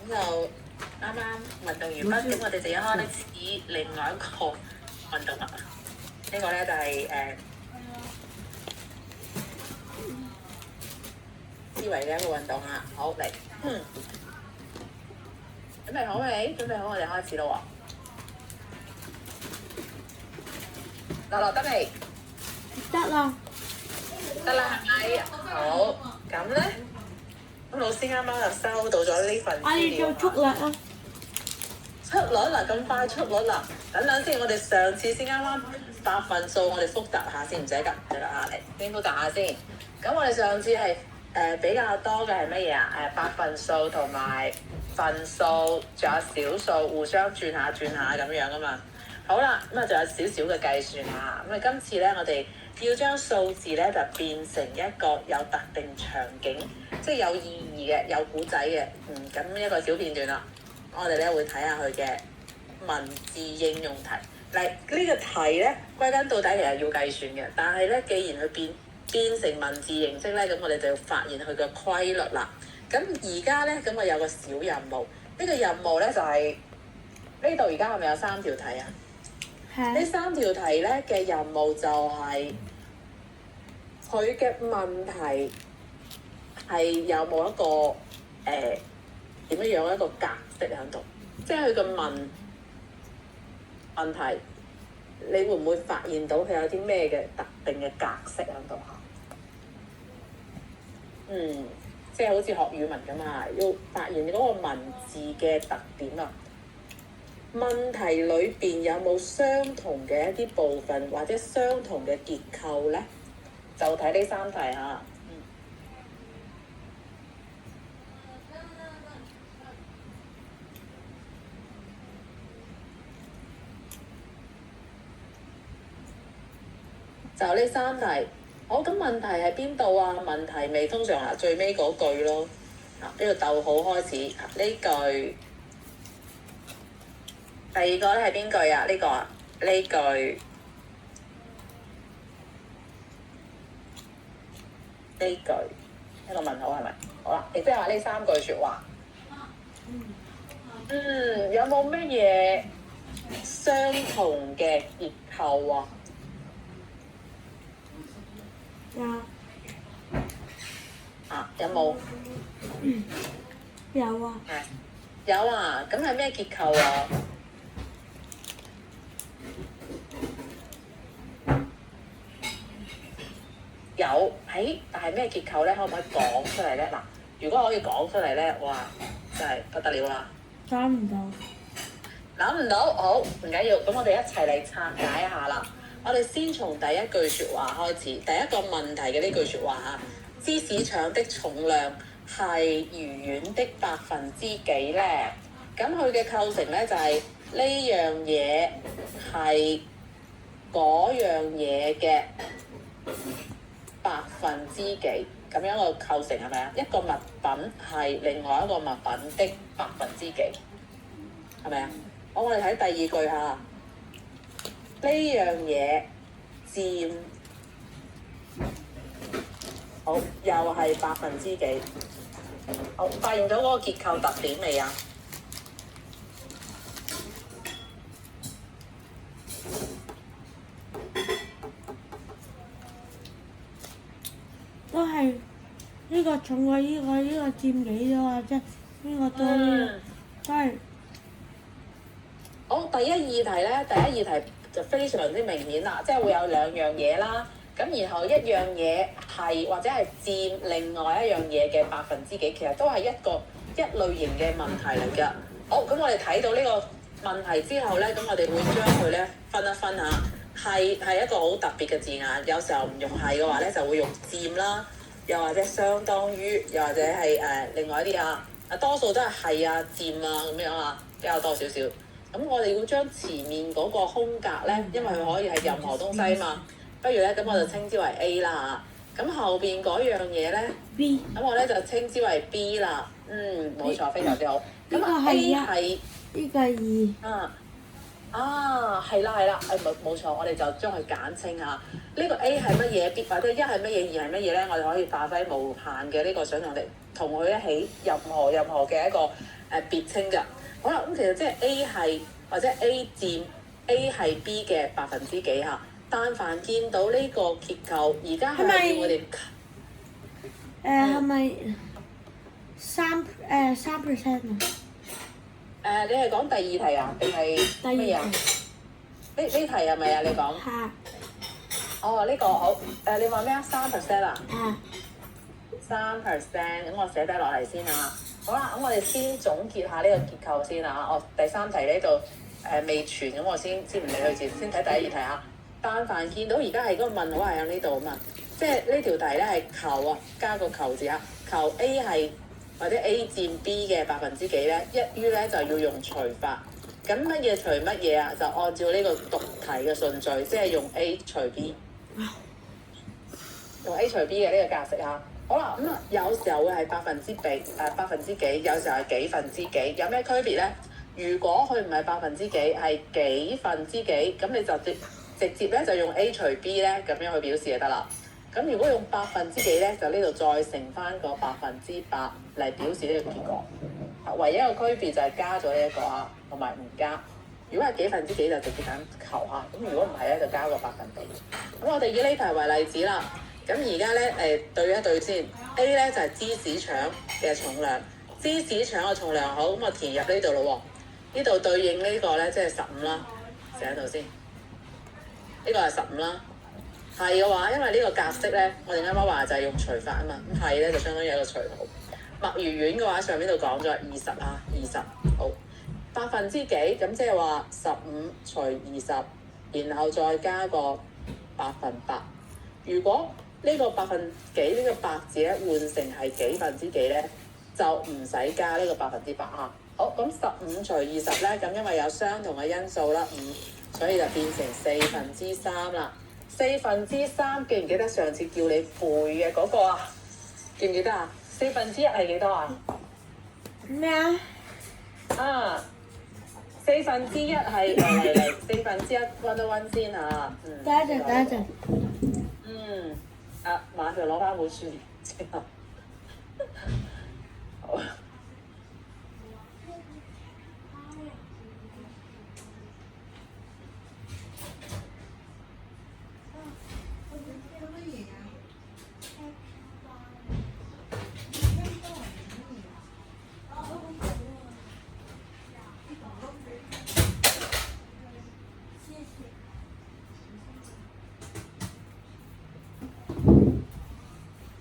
就啱啱運動完畢，咁我哋就要開始另外一個運動啦。呢個咧就係思維嘅一個運動啊。好嚟，準備好未？準備好，我哋開始咯喎。落得未？得啦。得啦，係咪？好，咁咧，咁老師啱啱就收到咗呢份我哋做速率啊！出率啦，咁快出率啦！等等先，我哋上次先啱啱百分數，我哋複習下先，唔使急，唔使壓力，先複習下先。咁我哋上次係比較多嘅係乜嘢啊？百分數同埋分數，仲有小數互相轉下咁樣啊嘛。好啦，咁啊仲有少少嘅計算下。咁啊今次咧，我哋要將數字咧就變成一個有特定場景，即係有意義嘅、有古仔嘅。咁一個小片段啦。我哋咧會睇下佢嘅文字應用題。嗱，呢個題咧歸根到底其實要計算嘅，但係咧既然佢變成文字形式咧，咁我哋就要發現佢嘅規律啦。咁而家咧咁啊有個小任務，呢個任務咧就係呢度而家係咪有3條題啊？係。呢3條題咧嘅任務就係佢嘅問題係有冇一個點樣一個格式喺度，即係佢個問題，你會唔會發現到佢有啲咩嘅特定嘅格式喺度嚇？即係好似學語文咁啊，要發現嗰個文字嘅特點啊。問題裏邊有冇相同嘅一啲部分或者相同嘅結構咧？就睇呢3題嚇。就呢3題，好，咁問題係邊度啊？問題咪通常最尾嗰句咯。呢個逗號開始，呢句。第二個咧係邊句啊？呢個啊，呢句。呢句一個問號係咪？好啦，亦即係話呢3句説話。有冇乜嘢相同嘅結構啊？有。有冇？有啊。有啊，咁係咩結構啊？有，但係咩結構咧？可唔可以講出嚟咧？嗱，如果可以講出嚟咧，哇，真係不得了啦！諗唔到。諗唔到，好，唔緊要，咁我哋一齊嚟拆解一下啦。我哋先從第一句説話開始，第一個問題嘅呢句説話嚇，芝士腸的重量係魚丸的百分之幾咧？咁佢嘅構成咧就係呢樣嘢係嗰樣嘢嘅百分之幾，咁樣個構成係咪啊？一個物品係另外一個物品的百分之幾，係咪啊？好，我哋睇第二句嚇，呢樣嘢佔，好，又係百分之幾？好，發現咗嗰個結構特點未啊？都係呢個重過呢個，呢個佔幾多啊？即係呢個多呢個，都係。好，第一二題咧，第一二題就非常之明顯啦，即係會有2樣嘢啦，咁然後一樣嘢係或者係佔另外一樣嘢嘅百分之幾，其實都係一類型嘅問題嚟㗎。好，咁我哋睇到呢個問題之後咧，咁我哋會將佢咧分一分下，係一個好特別嘅字眼，有時候唔用係嘅話咧，就會用佔啦，又或者相當於，又或者係另外一啲多數都係啊佔啊咁樣啊，比較多少少。咁我哋要將前面嗰個空格咧，因為佢可以係任何東西嘛，不如咧咁我就稱之為 A 啦嚇。咁後邊嗰樣嘢咧 B，咁我咧就稱之為 B 啦。冇錯，非常之好。咁 A 係呢個係2。啊，係啦係啦，冇錯，我哋就將佢簡稱下。呢個 A 係乜嘢，B 或者一係乜嘢，二係乜嘢咧？我哋可以發揮無限嘅呢個想像力，同佢一起任何嘅一個別稱㗎。好啦，咁其實即係 A 係或者 A 佔 A 係 B 嘅百分之幾嚇？但凡見到呢個結構，而家係咪要我哋係咪3% 啊？你係講第二題啊，定係乜嘢啊？呢題係咪啊？你講？係。哦，呢個好。你話咩啊？3% 啊係。3%，咁我寫低落嚟先啊。好啦，咁我哋先總結下呢個結構先啊。第三題呢度未全，咁我先唔理佢住，先睇第二題啊。但凡見到而家係嗰個問號係喺呢度啊嘛，即係呢條題咧係求啊，加個求字啊，求 A 係或者 A 佔 B 嘅百分之幾咧，一於咧就要用除法。咁乜嘢除乜嘢啊？就按照呢個讀題嘅順序，即係用 A 除 B， 用 A 除 B 嘅呢個格式啊。好啦，咁有時候會係百分之幾，有時候係幾分之幾，有咩區別咧？如果佢唔係百分之幾，係幾分之幾，咁你就直接咧就用 A 除 B 咧咁樣去表示就得啦。咁如果用百分之幾咧，就呢度再乘翻個8%嚟表示呢個結果。唯一一個區別就係加咗呢一個啊，同埋唔加。如果係幾分之幾就直接揀求下，咁如果唔係咧就加個百分比。咁我哋以呢題為例子啦。咁而家咧對一對先 ，A 咧就係芝士腸嘅重量，芝士腸嘅重量好，咁我填入呢度咯喎。呢度對應呢個咧即係15啦，寫喺度先。呢個係15啦。係嘅話，因為呢個格式咧，我哋啱啱話就係用除法啊嘛，咁係咧就相當於一個除號。墨魚丸嘅話，上邊度講咗20啊，20好百分之幾，咁即係話15除20，然後再加個100%。如果呢個百分幾呢個百字咧換成係幾分之幾咧，就唔使加呢個100%啊。好，咁15除20咧，咁因為有相同嘅因素啦，5，所以就變成3/4啦。3/4，記唔記得上次叫你背嘅嗰個啊？記唔記得啊？1/4係幾多啊？咩啊？1/4係嚟1/4溫一溫先啊。等一陣。馬上攞翻本書之後。好。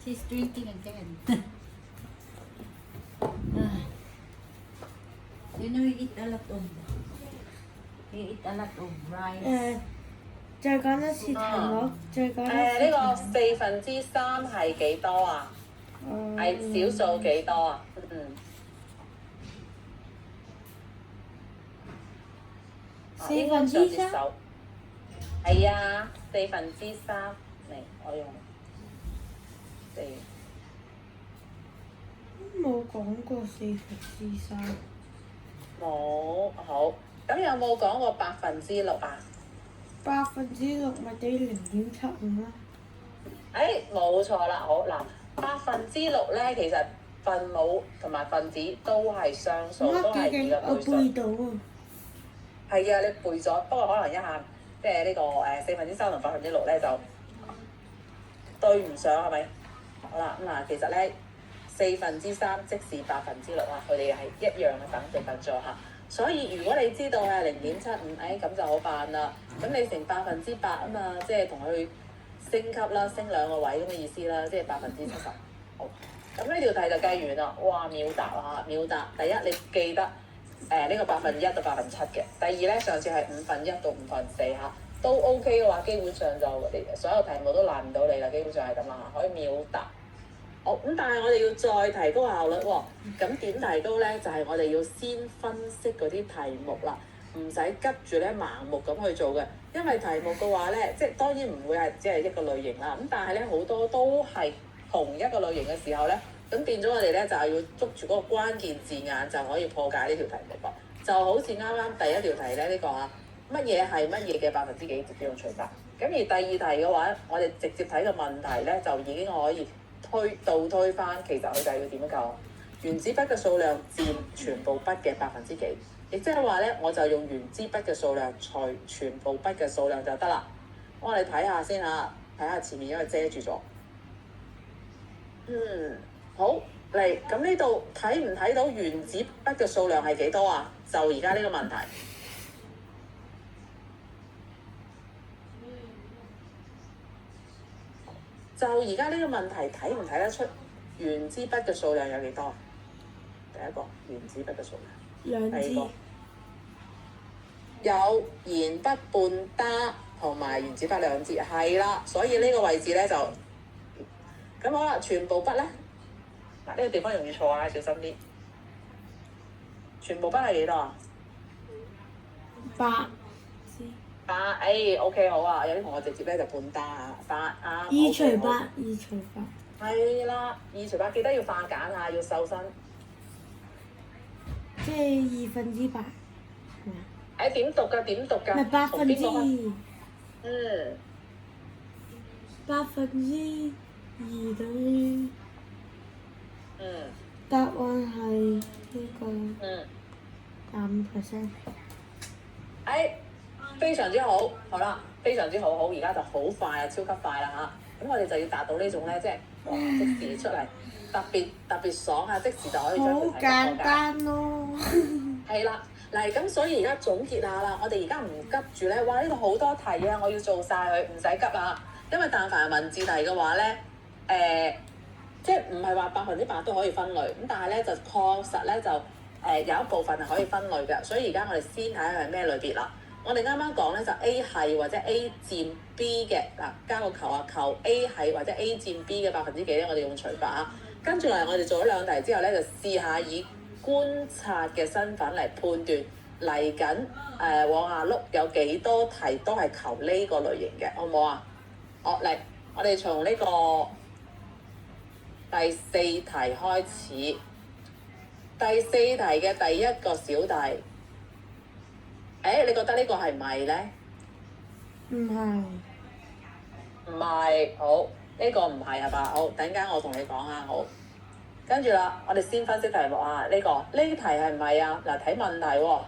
She's drinking again. You know, he eat a lot of rice. 再講多次題目，再講多次。呢個3/4係幾多啊？係小數幾多啊3/4。係啊，3/4。嚟，我用4。冇講過3/4。冇，好。咁有冇講過6%啊6%咪等於0.75啦。冇錯啦，好嗱，6%咧其實分母同埋分子都係雙數，都係2嘅倍數。我背到啊。係啊，你背咗，不過可能一下即係呢個4/3同6%咧就對唔上係咪？好啦，咁其實咧4/3即是6%啊，佢哋係一樣嘅等值分數嚇。所以如果你知道係0.75，咁就好辦啦。咁你乘8%啊嘛，即係同佢升級啦，升2個位咁嘅意思啦，即係70%。好，咁呢條題就計完啦。哇，秒答啊，秒答！第一你記得呢個1%到7%嘅。第二咧，上次係1/5到4/5嚇，都 OK 嘅話，基本上就所有題目都難唔到你啦，基本上係咁啦嚇，可以秒答。好，咁但係我哋要再提高效率喎。咁點提高咧？就係我哋要先分析嗰啲題目啦，唔使急住咧盲目咁去做嘅。因為題目嘅話咧，即係當然唔會係只係一個類型啦。咁但係咧好多都係同一個類型嘅時候咧，咁變咗我哋咧就係要捉住嗰個關鍵字眼就可以破解呢條題目噃。就好似啱啱第一條題咧呢個乜嘢係乜嘢嘅百分之幾，直接用除法。咁而第二題嘅話，我哋直接睇個問題咧，就已經可以倒推翻，其實佢就係要點樣計？原子筆嘅數量佔全部筆嘅百分之幾？亦即係話咧，我就用原子筆嘅數量除全部筆嘅數量就得啦。我哋睇下先嚇，睇下前面因為遮住咗。好嚟，咁呢度睇唔睇到原子筆嘅數量係幾多啊？就而家呢個問題。就而家呢個問題睇唔睇得出原子筆嘅數量有幾多？第一個原子筆嘅數量，兩支第二個有鉛筆半打同埋原子筆兩支，係啦，所以呢個位置咧就咁好啦。全部筆咧，嗱呢個地方容易錯啊，小心啲。全部筆係幾多啊8支？8， OK 好啊，有啲同學直接咧就半打啊，8啊。2除8， OK， 2除8。係啦，2除8記得要化簡啊，要瘦身。即係8%。點讀㗎？點讀㗎？咪8%。嗯。2%等於。答案係呢個。25%。非常之好，好啦，非常之好，而家就好快啊，超級快啦嚇！咁我哋就要達到呢種咧，即係哇即時出嚟，特別爽啊！即時就可以將佢好簡單咯。係啦，嗱咁所以而家總結下啦，我哋而家唔急住咧，哇呢度好多題啊，我要做晒佢，唔使急啊，因為但凡係文字題嘅話咧，即係唔係話100%都可以分類，咁但係咧就確實咧就有一部分係可以分類嘅，所以而家我哋先睇下係咩類別啦。我哋啱啱講咧就 A 係或者 A 佔 B 嘅嗱，加個求啊求 A 係或者 A 佔 B 嘅百分之幾咧，我哋用除法啊。跟住嚟我哋做咗兩題之後咧，就試下以觀察嘅身份嚟判斷嚟緊往下碌有幾多題都係求呢個類型嘅，好唔好啊？好嚟，我哋從呢個第4題開始。第4題嘅第一個小題。你覺得呢個係唔係咧？唔係。唔係，好，呢個唔係係吧？好，等陣間我同你講下，好。跟住啦，我哋先分析題目啊。呢題係唔係啊？嗱，睇問題喎。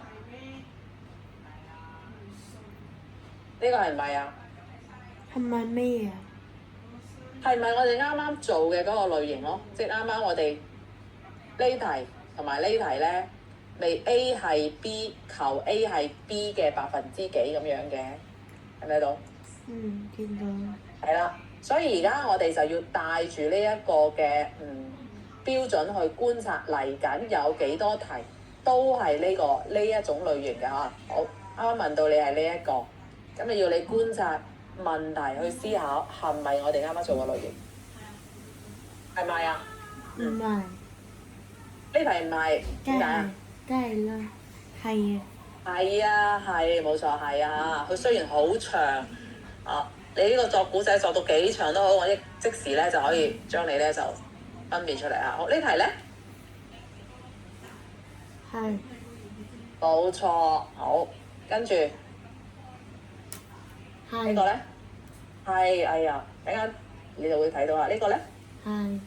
呢個係唔係啊？係咪咩啊？係咪我哋啱啱做嘅嗰個類型咯？即係啱啱我哋呢題同埋呢題咧。未 A 係 B 求 A 係 B 嘅百分之幾咁樣嘅，係咪到？見到。係啦，所以而家我哋就要帶住呢一個嘅標準去觀察嚟緊有幾多題都係呢一種類型嘅嚇。好，啱啱問到你係呢一個，咁你要你觀察問題去思考係咪我哋啱啱做嘅類型？係咪啊？唔係。呢題唔係點解啊？梗係啦，係啊。係啊，係冇錯，係啊。佢雖然好長啊，你呢個作古仔作到幾長都好，我即時咧就可以將你咧就分辨出嚟啊。好，呢題咧係冇錯，好，跟住呢個咧係，哎呀，等間你就會睇到啦。呢個咧係。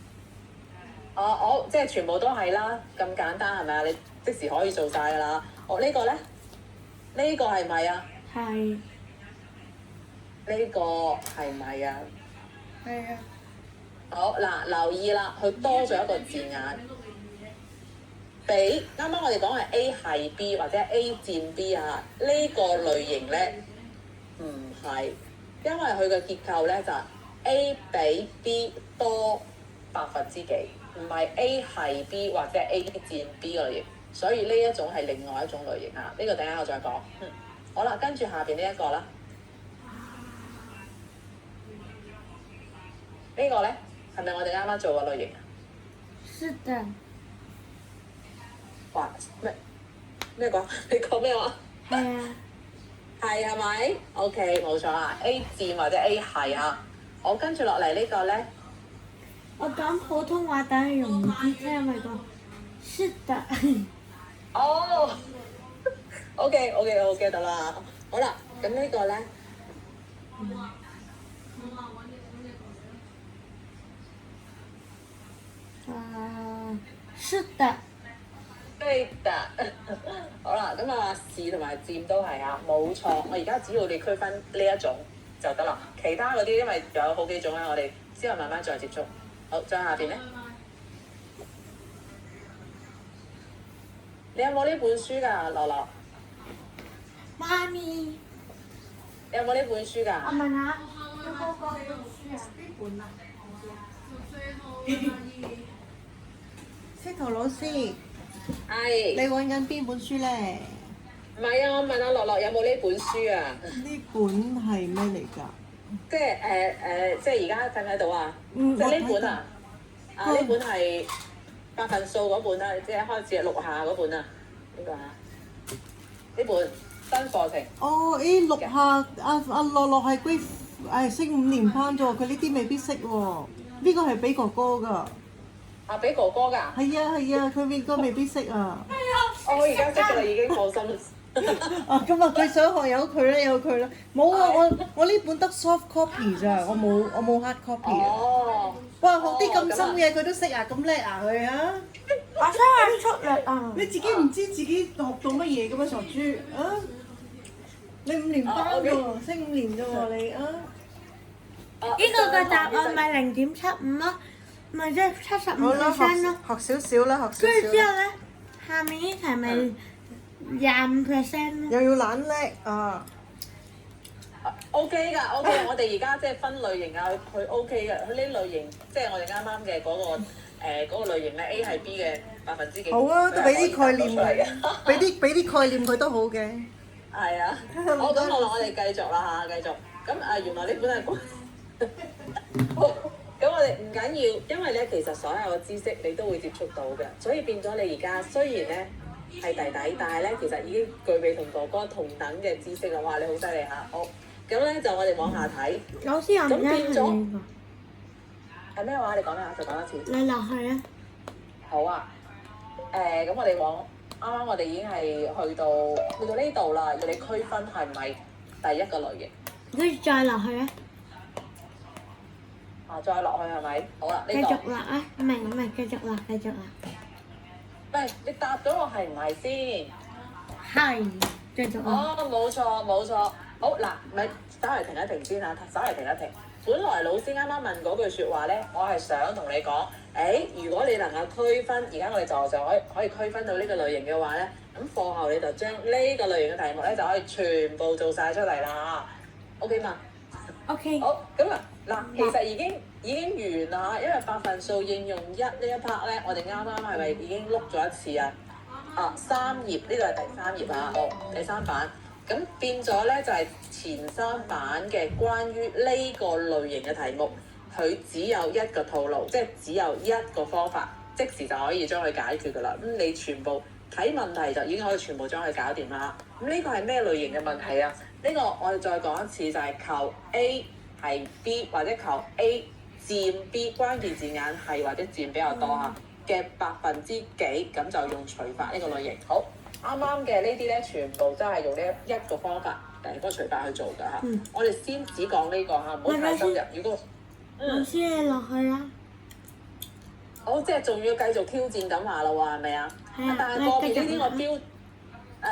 好，即係全部都係啦，咁簡單係咪啊？你即時可以做晒㗎啦。好，呢個咧，呢個係咪啊？係。呢個係咪啊？係啊。好嗱，留意啦，佢多咗一個字眼，比啱啱我哋講係 A 係 B 或者 A 佔 B 啊，呢個類型咧唔係，因為佢嘅結構咧就係 A 比 B 多百分之幾，唔係 A 係 B 或者 A 佔 B 嘅類型。所以呢一種係另外一種類型啊，呢個等下我再講。好啦，跟住下邊呢一個啦，呢個咧係咪我哋啱啱做嘅類型啊？是的。哇！咩講？你講咩話？係啊。係咪 ？OK，冇錯啊。A 佔或者 A 係啊。好，跟住落嚟呢個咧，我講普通話等係容易啲聽，咪講是的。哦，OK，我記得啦。好啦，咁呢個咧，是的。對的。好啦，咁啊，士同埋佔都係啊，冇錯。我而家只要你區分呢一種就得啦，其他嗰啲因為有好幾種啊，我哋之後慢慢再接觸。好，再下邊咧，你有冇呢本書㗎，樂樂？媽咪，你有冇呢本書㗎？我問下，有冇個呢本書啊？呢本啊？司徒老師，你係。揾緊邊本書咧？唔係啊，我問阿樂樂有冇呢本書啊？呢本係咩嚟㗎？即係即係而家睇唔睇到啊？嗯就呢本我睇到啊，呢本係百分數嗰本啦，即係開始係錄下嗰本啊，呢個啊，呢本新課程。哦，錄下阿樂樂係歸升5年班啫喎，佢呢啲未必識喎。呢個係俾哥哥㗎。啊，俾哥哥㗎？係啊，佢應該未必識啊。我而家識㗎啦，已經放心。啊，咁啊，佢想學有佢啦。冇啊，我呢本得 soft copy 咋，我冇 hard copy 啊。哦。哇，學啲咁深嘅佢都識啊，咁叻啊佢啊！我想去出力啊！你自己唔知自己學到乜嘢㗎嘛，傻豬啊！你5年班㗎喎，升5年啫喎你啊！呢個嘅答案咪0.75咯，咪即係75%咯。學少少啦，學跟住之少少。後咧，下面呢題咪25%咯。又要懶叻啊！ OK 㗎，OK。我哋而家即係分類型啊，佢 OK 嘅。佢呢類型即係我哋啱啱嘅嗰個類型咧 A 係 B 嘅百分之幾？好啊，都俾啲概念出嚟嘅。俾啲概念佢都好嘅。係啊，好，咁我哋繼續啦嚇，繼續。咁原來呢本係好，咁我哋唔緊要，因為咧其實所有嘅知識你都會接觸到嘅，所以變咗你而家雖然咧係弟弟，但係咧其實已經具備同哥哥同等嘅知識啦。哇，你好犀利嚇！好，咁咧就我哋往下睇，老師有唔咁變一咗係呢係咩話？你講咩啊？再講一次。個？你落去啊！好啊，咁我哋啱啱我哋已經係去到呢度啦，要你區分係唔係第一個類型。跟住再落去啊！再落去係咪？好啦，繼呢度。續落啊！唔係，繼續落，繼續落。喂，你答咗我係唔係先？係，繼續落。哦，冇錯。好嗱，咪稍為停一停先嚇，稍為停一停。本來老師啱啱問嗰句説話咧，我係想同你講，如果你能夠區分，而家我哋就可以區分到呢個類型嘅話咧，咁課後你就將呢個類型嘅題目咧就可以全部做晒出嚟啦。OK 嘛？ OK。好，咁啊嗱，其實已經完啦，因為百分數應用1呢一 part 咧，我哋啱啱係咪已經碌咗一次啊？3頁，呢個係第3頁啊，第3版。咁變咗咧就係前3版嘅關於呢個類型嘅題目，佢只有一個套路，即係只有一個方法，即時就可以將佢解決㗎啦。咁你全部睇問題就已經可以全部將佢搞掂啦。咁呢個係咩類型嘅問題啊？呢個我哋再講一次，就係求 A 係 B 或者求 A 佔 B， 關鍵字眼係或者佔比較多嚇嘅百分之幾，咁就用除法呢個類型。好，啱啱嘅呢啲咧，全部都係用呢一個方法，嗰個除法去做㗎嚇。我哋先只講呢個嚇，唔好太深入。如果老師你落去啦。好，即係仲要繼續挑戰咁話啦喎，係咪啊？係啊，但係個別呢啲我標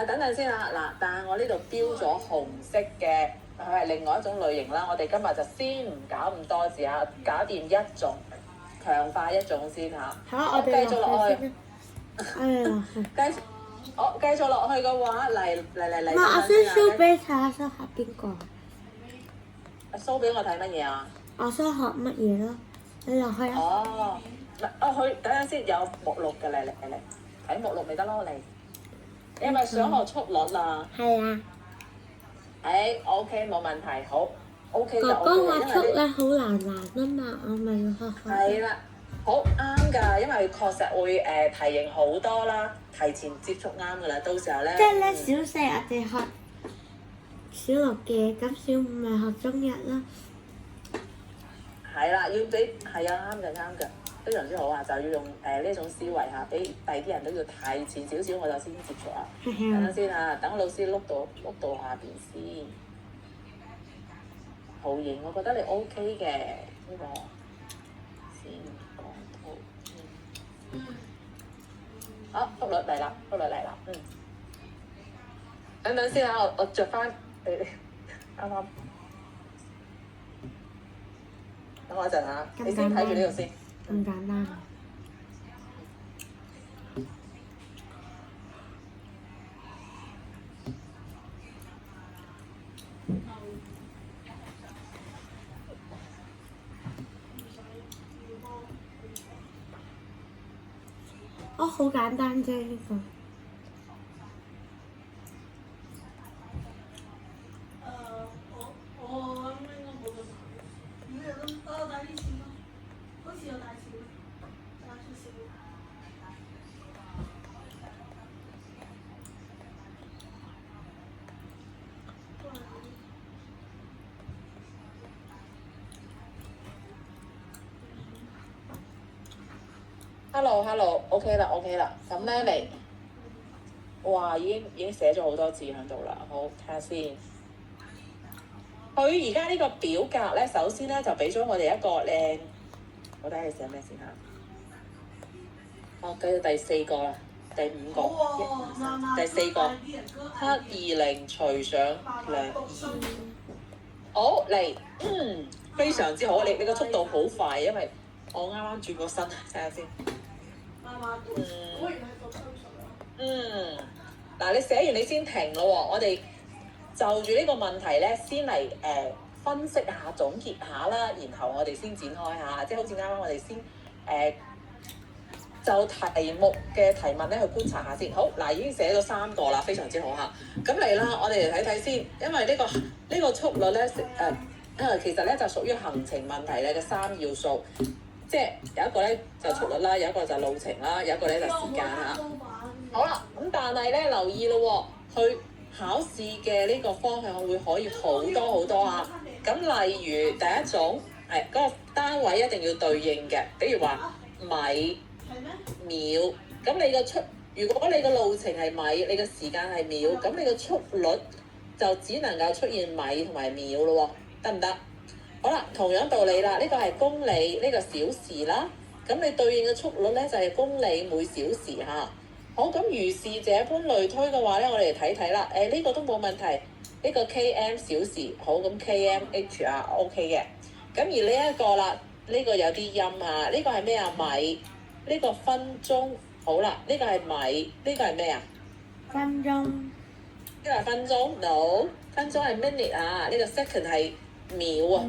等陣先啊嗱，但係我呢度標咗紅色嘅，佢係另外一種類型啦。我哋今日就先唔搞咁多字啊，搞掂一種，強化一種先嚇。好，我繼哋續落去。落去。繼續落去嘅話，嚟。媽，我先 show 俾睇下，想學邊個？ show 俾我睇乜嘢啊？我想學乜嘢咯？你落去啊！哦，唔係，佢等陣先有目錄嘅嚟，睇目錄咪得咯，嚟。你係咪想學速率啊？係啊。OK 冇問題，好 OK 就哥 OK 哥話因為速咧好難啊嘛，我咪要學學。係啦，好啱㗎，因為確實會題型好多啦，提前接觸啱㗎啦，到時候咧。即係咧，小四我哋學小六嘅，咁小五咪學中一啦。係啦，要俾係啊，啱嘅。非常之好啊！就要用呢種思維嚇，俾第二啲人都要提前少少我就先接觸啊。等陣先啊，等老師碌到下邊先。圖形我覺得你 OK 嘅呢個先講圖。好，復律嚟啦，復律嚟啦，等等先啊，我着翻啱啱。等我一陣啊，你先睇住呢個先。咁簡單。好簡單啫呢個。Hello，OK 啦，OK 啦，咁咧嚟，哇，已經寫咗好多字喺度啦，好睇下先。佢而家呢個表格咧，首先咧就俾咗我哋一個靚，我睇下你寫咩先嚇。繼續第4個啦，第5個，第4個，720隨上2。好嚟，非常之好，你個速度好快，因為我啱啱轉個身，睇下先。嗱，你寫完你先停咯喎，我哋就住呢個問題咧，先嚟分析下、總結下啦，然後我哋先展開下，即係好似啱啱我哋先就題目嘅提問咧去觀察下先。好，嗱，已經寫咗3個啦，非常之好嚇。咁嚟啦，我哋嚟睇睇先，因為呢個速率咧其實咧就屬於行程問題咧嘅3要素。即係有一個咧就速率啦，有一個就路程啦，有一個咧就時間嚇。好啦，咁但係咧留意咯喎，去考試嘅呢個方向會可以好多好多啊。咁例如第一種嗰個單位一定要對應嘅，比如話米、秒。咁如果你個路程係米，你個時間係秒，咁你個速率就只能夠出現米同埋秒咯喎，得唔得？好啦，同樣道理啦，呢個係公里，呢個小時啦。咁你對應嘅速率咧就係公里每小時嚇。好，咁如是這般類推嘅話咧，我哋嚟睇睇啦。呢個都冇問題，呢個 km 小時，好，咁 kmh 啊 OK 嘅。咁而呢一個啦，呢個有啲音啊，呢個係咩啊？米，呢個分鐘，好啦，呢個係米，呢個係咩啊？分鐘。呢個係分鐘 ，no， 分鐘係 minute 啊，呢個 second 係秒啊，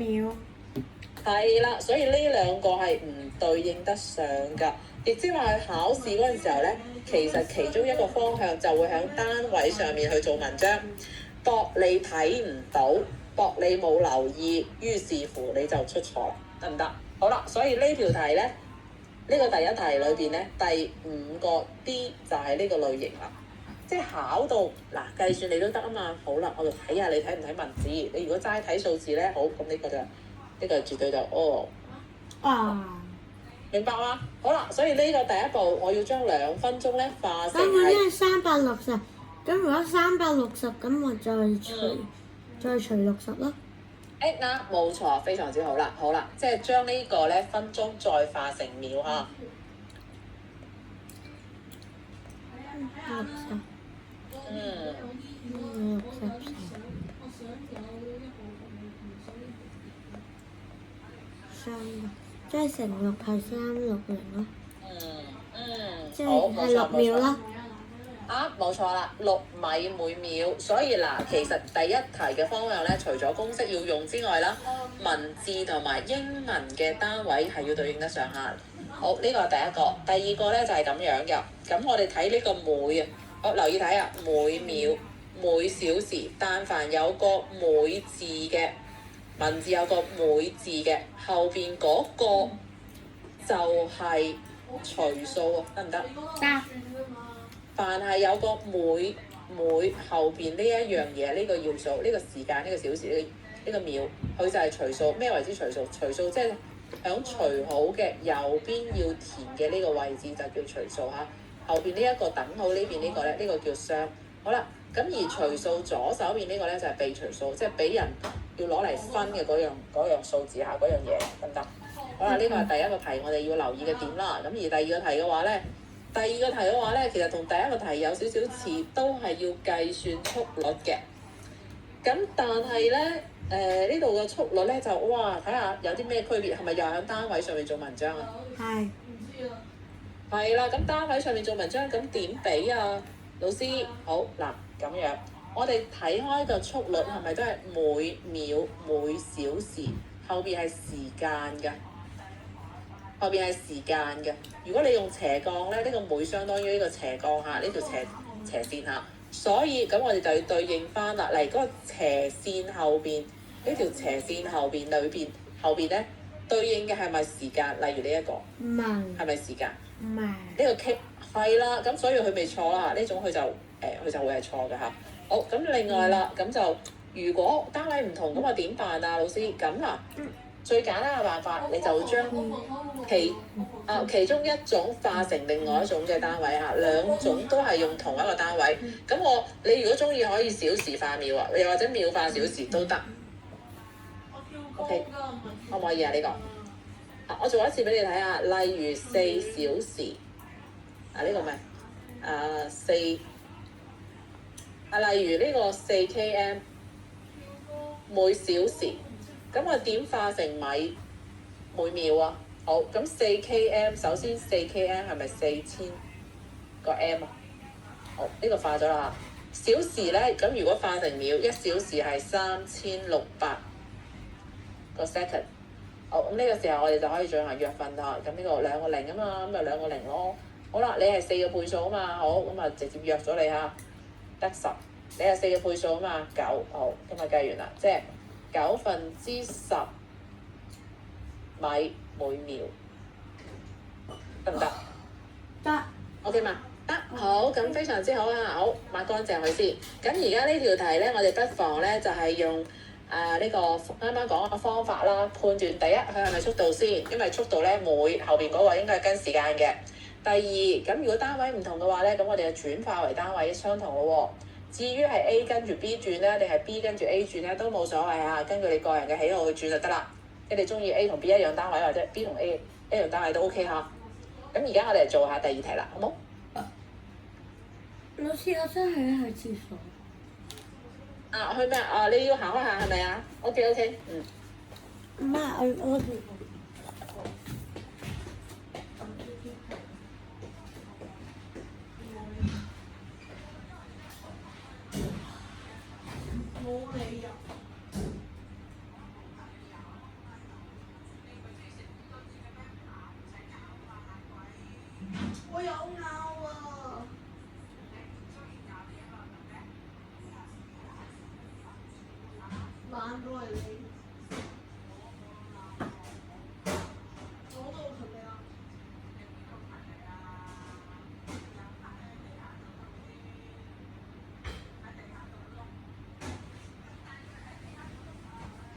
係啦，所以呢兩個係唔對應得上㗎，亦即係話去考試嗰陣時候咧，其實其中一個方向就會喺單位上面去做文章，博你睇唔到，博你冇留意，於是乎你就出錯啦，得唔得？好啦，所以呢條題咧，呢個第一題裏邊咧，第5個 D 就係呢個類型啦。即係考到嗱計算你都得啊嘛，好啦，我就睇下你睇唔睇文字。你如果齋睇數字咧，好，咁呢個絕對就明白嗎？好啦，所以呢個第一步我要將2分鐘咧化成係。咁我因為360，咁如果360，咁我再除60咯。嗱，冇錯，非常之好啦，好啦，即係將呢個咧分鐘再化成秒嚇。即係乘6係360咯。即係係6秒啦。冇錯啦，6米每秒。所以嗱，其實第一題嘅方向咧，除咗公式要用之外啦，文字同埋英文嘅單位係要對應得上下。好，呢個係第一個。第二個咧就係咁樣嘅。咁我哋睇呢個每啊，好留意睇啊，每秒、每小時，但凡有個每字嘅文字有個每字嘅，後邊嗰個就係除數啊，得唔得？得。凡係有個每後邊呢一樣嘢，呢個要數，呢個時間，呢個小時，呢個秒，佢就係除數。咩為之除數？除數即係響除好嘅右邊要填嘅呢個位置就叫除數嚇。後邊呢一個等號呢邊呢個咧，呢個叫雙。好啦，咁而除數左手邊呢個咧就係被除數，即係俾人要攞嚟分嘅嗰樣數字嚇，嗰樣嘢得唔得？好啦，呢個係第一個題，我哋要留意嘅點啦。咁而第二個題嘅話咧，其實同第一個題有少少似，都係要計算速率嘅。咁但係咧，呢度嘅速率咧就哇，睇下有啲咩區別，係咪又喺單位上面做文章啊？係。係啦，咁單位上面做文章，咁點比啊？老師，好嗱，咁樣，我哋睇開個速率係咪都係每秒、每小時，後邊係時間㗎？後邊係時間嘅。如果你用斜槓咧，呢個每相當於呢個斜槓嚇，呢條斜線嚇。所以咁我哋就要對應翻啦。嚟嗰個斜線後邊，呢條斜線後邊後邊咧對應嘅係咪時間？例如呢一個，唔係。係咪時間？唔係。呢個 K 係啦，咁所以佢未錯啦。呢種佢就會係錯嘅嚇。好，咁另外啦，咁就如果單位唔同，咁我點辦啊，老師？咁嗱，最簡單嘅辦法，你就會將其中一種化成另外一種嘅單位嚇，兩種都係用同一個單位。咁你如果中意可以小時化秒啊，又或者秒化小時都得。OK，可唔可以啊？呢個我做一次俾你睇下，例如4小時呢個咩4例如呢個4 km 每小時，咁我點化成米每秒啊？好，咁4 km 首先4 km 係咪4000個 m 啊？好，呢個化咗啦。小時咧，咁如果化成秒，1小時係3600個 second。好，咁呢個時候我哋就可以進行約分啦。咁呢個兩個零啊嘛，咁咪兩個零咯。好啦，你係4個倍數啊嘛，好，咁啊直接約咗你嚇，得10。你係4個倍數啊嘛，9。好，咁啊計完啦，即係10%米每秒，得唔得？得。OK 嘛？得，好，咁非常之好啊！好，抹乾淨佢先。咁而家呢條題咧，我哋不妨咧就係用呢個啱啱講嘅方法啦，判斷第一佢係咪速度先，因為速度咧每後邊嗰個應該係跟時間嘅。第二，咁如果單位唔同嘅話咧，咁我哋就轉化為單位相同咯喎。至於係 A 跟住 B 轉咧，定係 B 跟住 A 轉咧，都冇所謂啊，根據你個人嘅喜好去轉就得啦。你哋中意 A 同 B 一樣單位，或者 B 同 A 一樣單位都 OK 嚇。咁而家我哋做下第二題啦，好冇？老師，我真係去廁所。去咩你要行開下係咪啊？OK，唔係我。冇理由。我有咬啊！懶過你。攞到佢未啊？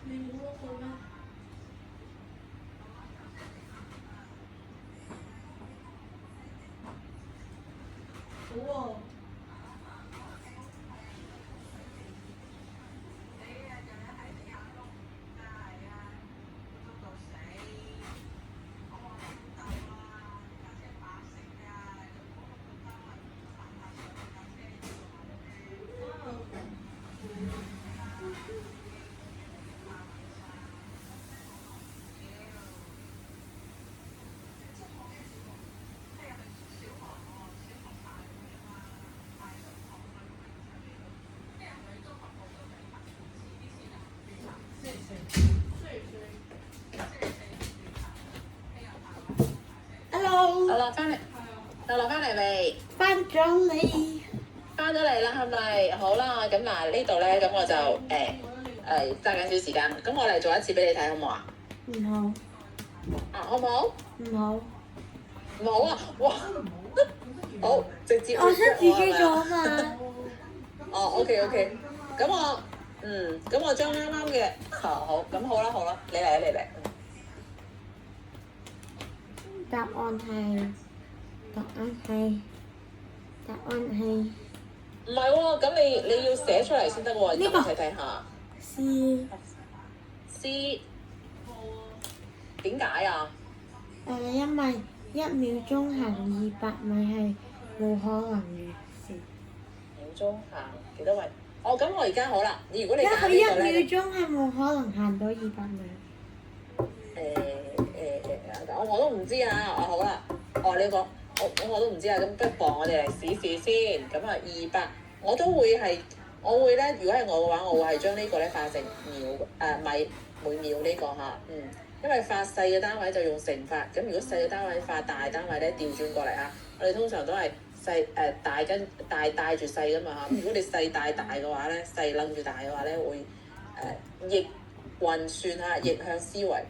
你冇攞過咩？好喎。Hello。我落翻嚟未？翻咗嚟。翻咗嚟啦，係咪？好啦，咁嗱呢度咧，咁我就揸緊少時間，咁我嚟做一次俾你睇，好唔好啊？唔好。好唔好？唔好。唔好啊！哇，好直接。我想自己做啊嘛。OK，咁咁我將啱啱嘅好，咁好啦，你嚟。答案係唔係喎，咁你要寫出嚟先得喎，呢個等我睇睇下。 C。 C 點解啊？因為1秒鐘行200米係冇可能嘅事。秒鐘行幾多位？哦，咁我而家好啦。如果你因揀為1呢個咧，秒鐘係冇可能行到200米。我都唔知啊。好啦，你講我都唔知啊。咁不妨我哋嚟試試先。咁啊200，我會咧。如果係我嘅話，我會係將呢個咧化成米每秒呢個嚇。因為發細嘅單位就用乘法，咁如果細嘅單位化大單位咧調轉過嚟啊。我哋通常都係細大跟大帶住細噶嘛嚇。咁如果你細帶大嘅話咧，細擸住大嘅話咧，會逆運算嚇，逆向思維。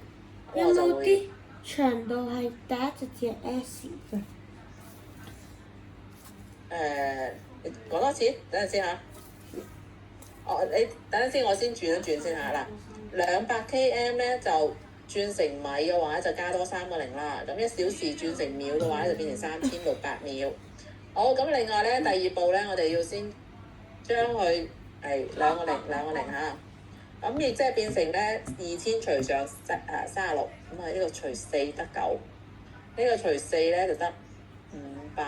有我就會冇啲長度係第一隻字 S 嘅？你講多次，等陣先嚇。你等陣先，我先轉一轉先嚇啦。200 km 咧就轉成米嘅話就加多3個零啦。咁1小時轉成秒嘅話咧就變成3600秒。好，咁另外咧第二步咧，我哋要先將佢係兩個零嚇。咁亦即係變成咧2000除上36，咁啊呢個除4得9，呢個除4咧就得500。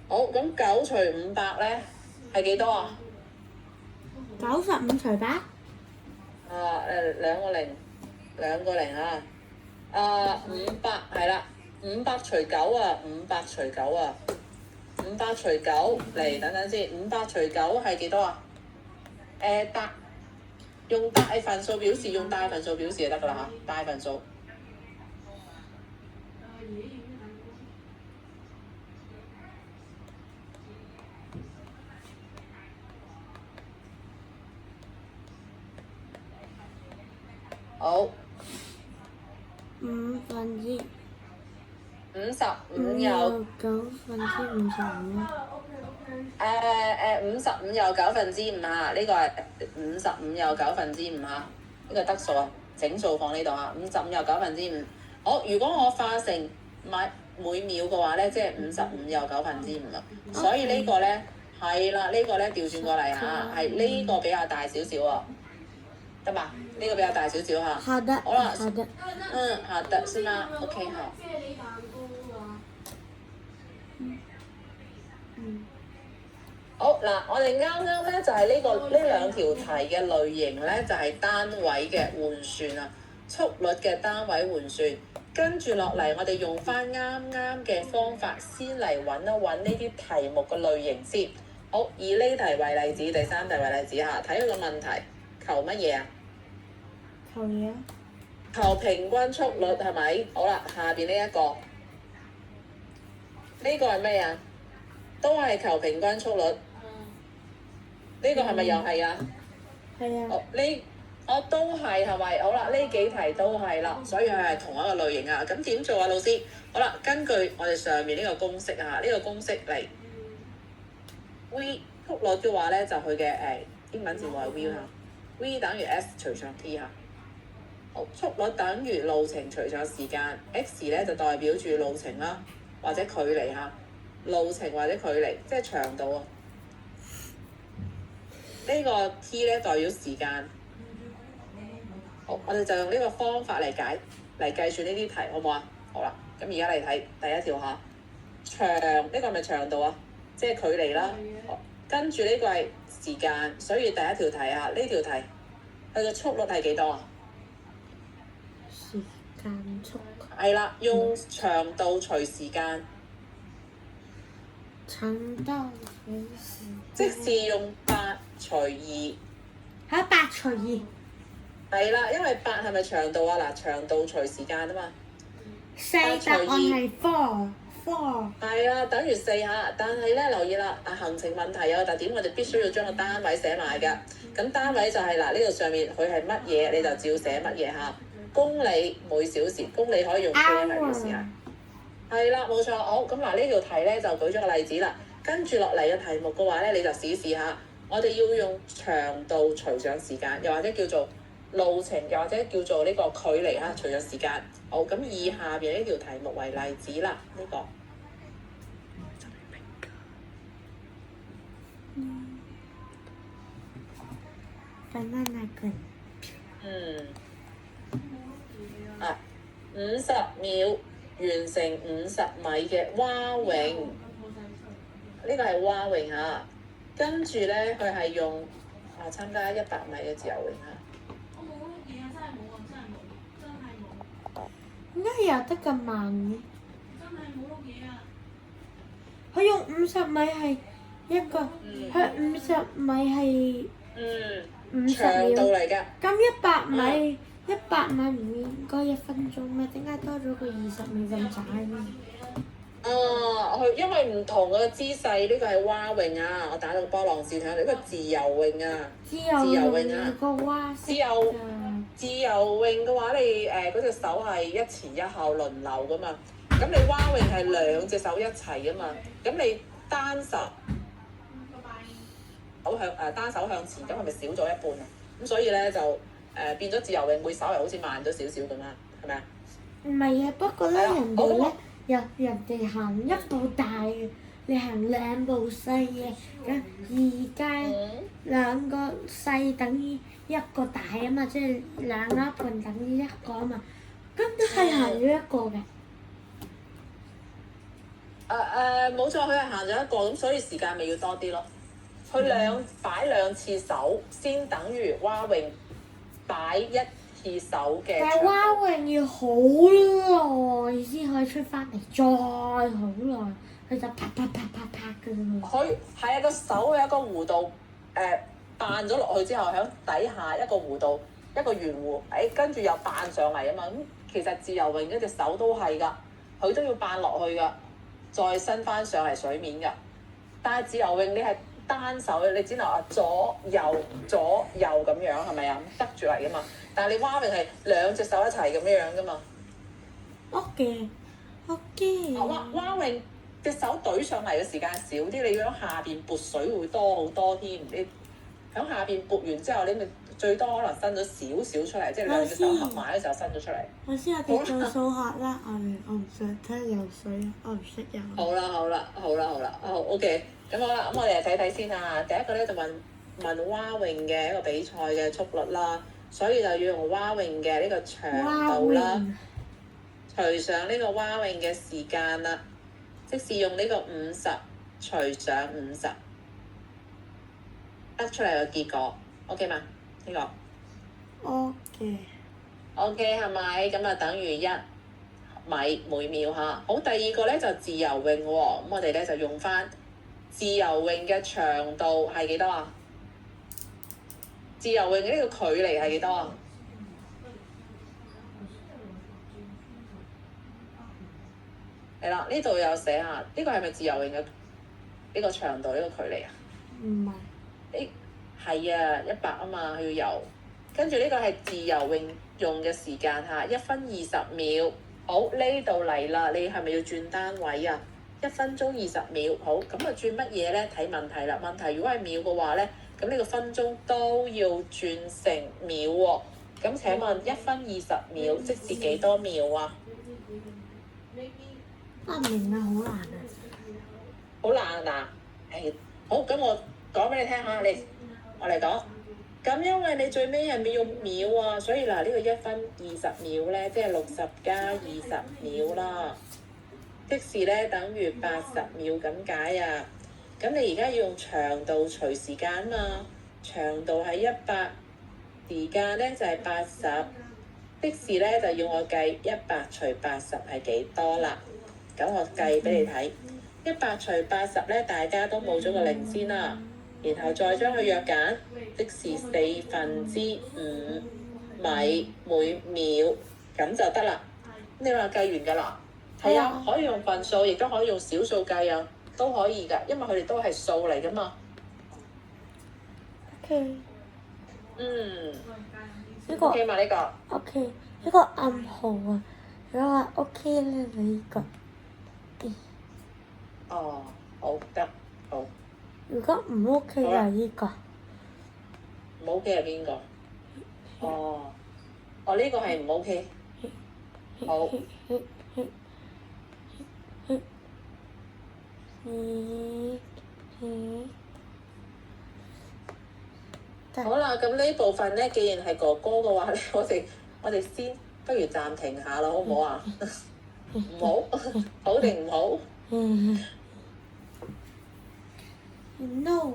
好，咁9除500咧係幾多啊95除8。兩個零啊，500係啦，500除9啊，500除9啊，500除9嚟等等先，500除9係幾多啊？用大份數表示，用大份數表示就得㗎啦嚇，大份數。好55有9/55。55有5%啊，呢個係55有5%啊，呢個得數啊，整數放呢度啊，55有5%。好，如果我化成每秒嘅話咧，即係55有9/5啊，所以呢個咧係啦，呢個咧調轉過嚟嚇，係呢個比較大少少喎，得嘛？呢個比較大少少嚇。好的。好啦。好的。好的，是嗎？OK，好。好嗱，我哋啱啱咧就係呢兩條題嘅類型咧，就係單位嘅換算啊，速率嘅單位換算。跟住落嚟，我哋用翻啱啱嘅方法，先嚟揾一揾呢啲題目嘅類型先。好，以呢題為例子，第3題為例子嚇，睇佢個問題，求乜嘢啊？求嘢。求平均速率係咪？好啦，下邊呢一個，呢個係咩啊？都係求平均速率。呢個係咪又係啊？係啊。都係咪？好啦，呢幾題都係啦，所以佢係同一個類型啊。咁點做啊，老師？好啦，根據我哋上面呢個公式啊，呢個公式嚟 v 速率嘅話咧，就佢嘅英文字母係 v 嚇，v 等於 s 除上 t 嚇。好，速率等於路程除上時間 ，x 咧就代表住路程啦，或者距離嚇，路程或者距離，即係長度啊。呢個 t 咧代表時間。好，我哋就用呢個方法嚟計算呢啲題，好唔好啊？好啦，咁而家嚟睇第一條嚇，長呢個係咪長度啊？即係距離啦。跟住呢個係時間，所以第一條題啊，呢條題佢嘅速率係幾多啊？時間速。係啦，用長度除時間。長度除時間。即是用8除2。嚇，8除2。係啦，因為8係咪長度啊？嗱，長度除時間啊嘛。4答案係 4。係啊，等於4嚇。但係咧，留意啦，行程問題有個特點，我哋必須要將個單位寫埋㗎。咁單位就係嗱，呢度上面佢係乜嘢，你就照寫乜嘢嚇。公里每小時，公里可以用 km 嘅時間。係啦，冇錯。好，咁嗱呢條題咧就舉咗個例子啦。跟住落嚟嘅題目嘅話咧，你就試下。我哋要用長度除上時間，又或者叫做路程又或者叫做呢個距離嚇，隨著時間。好，咁以下邊呢條題目為例子啦，呢、個。banana gun 50秒完成50米嘅蛙泳，呢個係蛙泳嚇。跟住咧，佢係用參加100米嘅自由泳嚇。我冇碌嘢啊！真係冇啊！真係冇。點解游得咁慢嘅？真係冇碌嘢啊！佢用50米係一個，佢50米係50長度秒。嚟㗎。咁100米唔應該1分鐘咩？點解多咗個20秒咁滯咧？佢因為唔同嘅姿勢，呢個係蛙泳啊！我打到個波浪字睇下，呢個自由泳啊。自由泳啊！個蛙式㗎。自由泳嘅話，你嗰隻手係一前一後輪流噶嘛。咁你蛙泳係兩隻手一齊噶嘛。咁你單手向前，咁係咪少咗一半啊？咁所以咧就變咗自由泳會稍微好似慢咗少少咁啦，係咪啊？唔係啊，不過咧人哋咧人哋行一步大嘅，你行2步細嘅，咁而家兩個細等於一個大啊嘛，即係兩個一半等於一個啊嘛，咁都係行咗一個嘅。冇錯，佢係行咗一個，咁所以時間咪要多啲咯。佢擺兩次手先等於蛙泳擺一次手嘅。但係蛙泳要好耐先可以出翻嚟，再好耐，佢就啪啪啪啪啪嘅啫喎。佢係一個手有一個弧度，扮咗落去之後，喺底下一個弧度一個圓弧，跟住又扮上嚟啊嘛。咁其實自由泳一隻手都係㗎，佢都要扮落去㗎，再伸翻上嚟水面㗎。但係自由泳你係單手嘅，你只能話左右咁樣係咪啊？得住嚟㗎嘛。但係你蛙泳係兩隻手一齊咁樣㗎嘛。OK。蛙泳隻手舉上嚟嘅時間少啲，你喺下邊撥水會多好多添。你喺下邊撥完之後，你咪最多可能伸咗少少出嚟，即係兩隻手合埋嘅時候伸咗出嚟。我知我哋做數學啦，我唔想睇游水啊，我唔識游。好啦，OK，咁好啦，咁我哋嚟睇睇先啊。第一個咧就問蛙泳嘅一個比賽嘅速率啦，所以就要用蛙泳嘅呢個長度啦，除上呢個蛙泳嘅時間啦，即是用呢個50除上50，得出嚟個結果 ，OK 嘛？呢個 OK 係咪？咁啊等於1米每秒嚇。好，第二個咧就自由泳喎，咁我哋咧就用翻自由泳嘅長度係幾多啊？自由泳嘅呢個距離係幾多啊？係啦，呢度有寫下，呢個係咪自由泳嘅呢個長度呢個距離啊？唔係。係啊，100啊嘛，佢要游。跟住呢個係自由泳用嘅時間嚇，1分20秒。好，呢度嚟啦，你係咪要轉單位啊？1分鐘20秒。好，咁啊轉乜嘢咧？睇問題啦。問題如果係秒嘅話咧，咁呢個分鐘都要轉成秒喎。咁請問1分20秒即是幾多秒啊？我唔明啊，好難啊！好難啊！好，咁我講俾你聽下，我嚟講。咁因為你最尾係咪用秒啊？所以嗱，呢個1分20秒咧，即係60加20秒啦，即是咧等於80秒咁解啊。咁你而家要用長度除時間嘛？長度係100，時間咧就係80，即是咧就要我計100除80係幾多啦？咁我計俾你睇，100除80咧，大家都冇咗個零先啦。然後再將佢約減，即是5/4米每秒，咁就得啦。你話計完㗎啦？係啊，可以用份數，亦都可以用小數計啊，都可以㗎，因為佢哋都係數嚟㗎嘛。OK。呢個 OK 嘛？呢個 OK，呢個暗號啊，如果話 OK 咧，就呢個。哦，好得，好。如果唔 OK 就呢個。唔 OK 係邊個？哦，哦呢個係唔 OK。好，好啦，咁呢部分咧，既然係哥哥嘅話咧，我哋先不如暫停下啦，好唔好啊？唔好，好定唔好 ？No。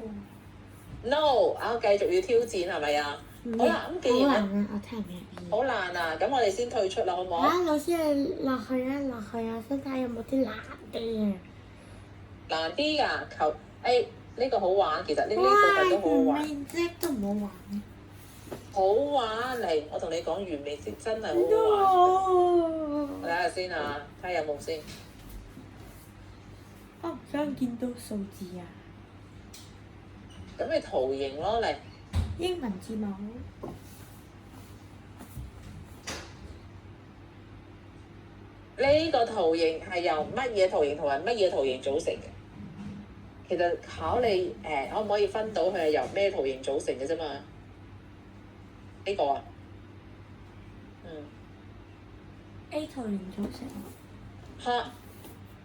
？No，啊，繼續要挑戰係咪啊？好啦，咁既然好難啊！我聽唔明。好難啊，咁我哋先退出啦，好唔好啊？老師你落去啊，落去啊！身睇有冇啲難啲嘅？難啲㗎，呢個好玩，其實呢部分都好好玩。面積都唔好玩。好玩嚟，我同你講完美式真係好好玩。我睇下先啊，睇下有冇先。我唔想見到數字啊！咁你圖形咯嚟。英文字母。呢個圖形係由乜嘢圖形同埋乜嘢圖形組成嘅？其實考你可唔可以分到佢係由咩圖形組成嘅啫嘛？呢個啊， A 圖形組成。嚇！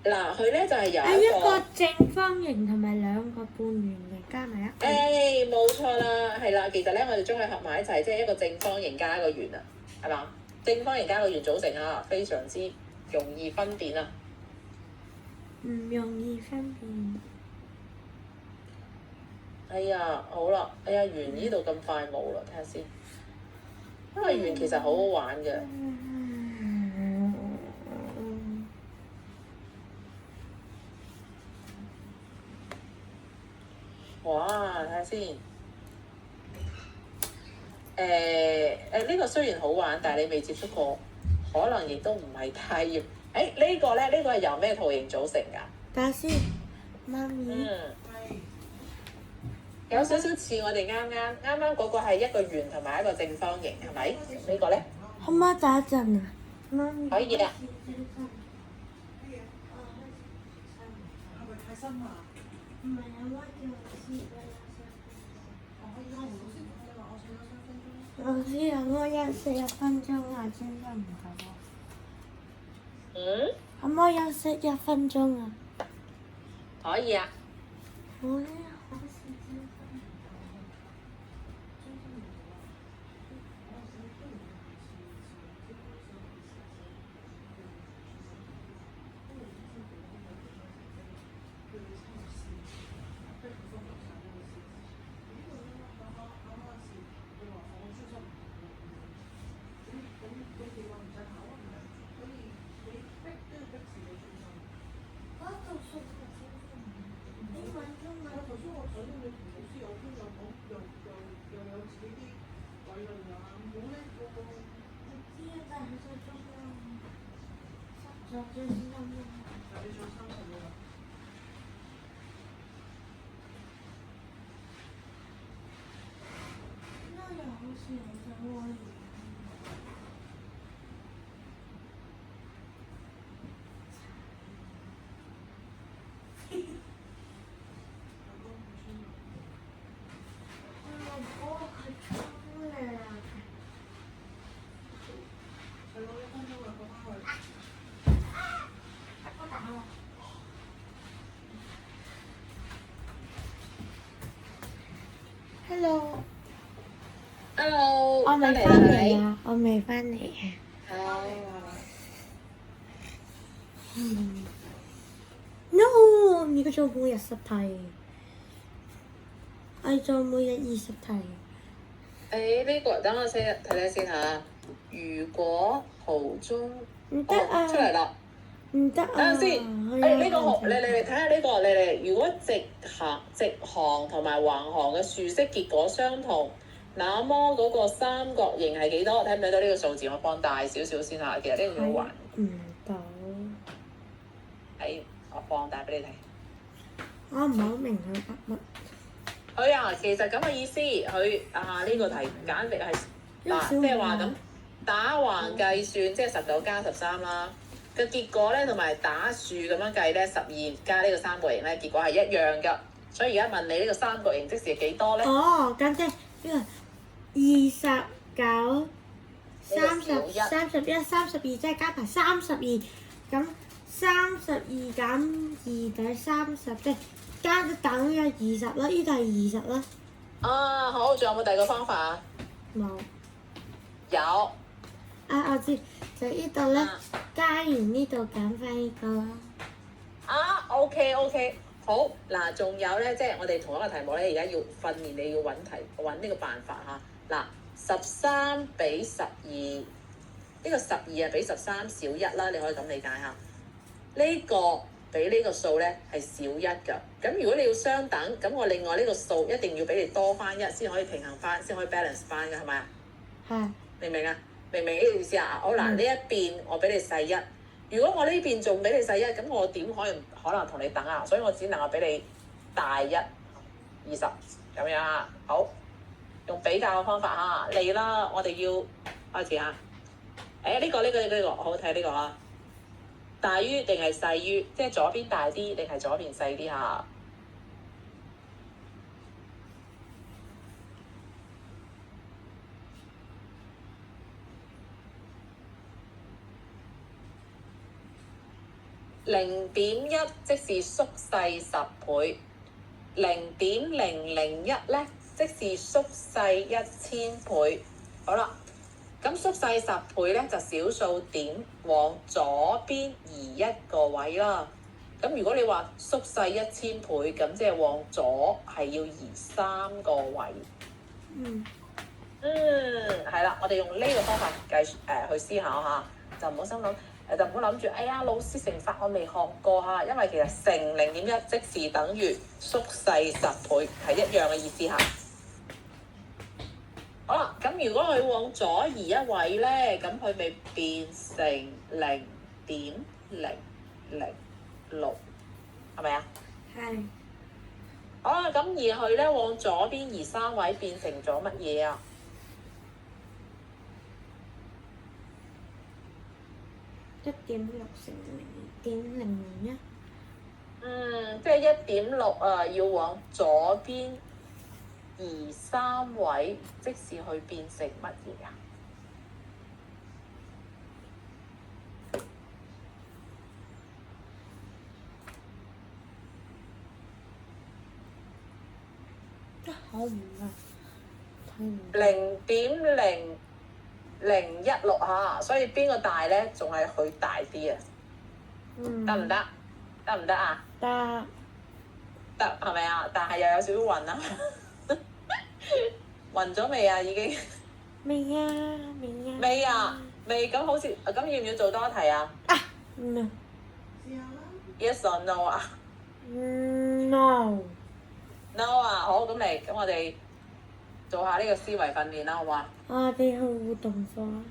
嗱，佢咧就係由一個正方形同埋兩個半圓形加埋一個。冇錯啦，係啦。其實咧，我哋將佢合埋一齊，即係一個正方形加一個圓啊，係嘛？正方形加個圓組成啊，非常之容易分辨啊。唔容易分辨。哎呀，好啦，哎呀，圓呢度咁快冇啦，睇下先。因為圓其實好好玩嘅。哇！睇下先。呢個雖然好玩，但係你未接觸過，可能亦都唔係太熱。呢個咧，呢個係由咩圖形組成㗎？等下先，媽咪。有少少似我哋啱啱嗰個係一個圓同埋一個正方形，係咪？呢個咧？可唔可以等一陣啊？媽咪。可以啊。唔係啊，媽叫我試。老師有冇休息1分鐘啊？真係唔夠喎。可唔可以休息1分鐘啊？可以啊。好咧，好時間。Hello，我未翻嚟啊！我未翻嚟啊！No，而家做每日10題，我做每日20題。呢個等我先睇睇先嚇。如果途中唔得啊！出嚟啦，唔得啊！等陣先。呢個你睇下呢個，你如果直行同埋橫行嘅豎式結果相同，那麼嗰個三角形係幾多？睇唔睇到呢個數字？我放大少少先嚇。其實呢個好玩。唔到。我放大俾你睇。我唔係好明佢答乜。佢啊，其實咁嘅意思，佢呢個題簡直係即係話咁打橫計算，即係19加13啦。個結果咧，同埋打豎咁樣計咧，12加呢個三角形咧，結果係一樣㗎。所以而家問你呢個三角形即是幾多咧？哦，咁即係呢個20 29、30、小一31、32即係加埋32，咁32減2等於30，即係加咗等於20啦。呢度係20啦。啊，好，仲有冇第二個方法啊？冇。有。啊，我知，就呢度咧，啊加完呢度減翻呢個啦。啊，OK，好嗱，仲有咧，即係我哋同一個題目咧，而家要訓練你要揾呢個辦法嚇。嗱，13比12，呢個12係比13少1啦，你可以咁理解下。呢個比呢個數咧係少1㗎。咁如果你要相等，咁我另外呢個數一定要比你多翻1先可以平衡翻，先可以 balance 翻㗎，係咪啊？係。明唔明啊？明唔明呢個意思啊？好嗱，呢一邊我俾你細1。如果我呢邊仲俾你細1，咁我點可能同你等啊？所以我只能夠俾你大1 20咁樣啊。好，用比較嘅方法嚇嚟啦。我哋要開始嚇。呢個好睇呢個啊。大於定係細於？即係左邊大啲定係左邊細啲嚇？0.1即是縮細10倍，0.001咧即是縮細1000倍。好啦，咁縮細10倍咧就小數點往左邊移1個位啦。咁如果你話縮細1000倍，咁即係往左係要移3個位。係啦，我哋用呢個方法去思考下，就唔好心諗。就唔好諗住，哎呀，老師乘法我未學過嚇，因為其實乘0.1即是等於縮細10倍，係一樣嘅意思嚇。好啦，咁如果佢往左移一位咧，咁佢咪變成0.006，係咪啊？係。好啦，咁而佢咧往左邊移3位，變成咗乜嘢啊？1.6乘0.001。即係1.6啊，要往左邊移3位，即是佢變成乜嘢啊？好唔啊？睇唔到。0.0016嚇，所以邊個大咧？仲係佢大啲啊？得唔得？得唔得啊？得。得係咪啊？但係又有少少暈啊！暈咗未啊？已經未啊，未啊。未啊？未咁好似咁要唔要做多一題啊？No。 Yes or no 啊 No。 ？No 啊，好咁嚟，咁我哋做下呢個思維訓練啦，好唔好啊？我哋去互動課啊。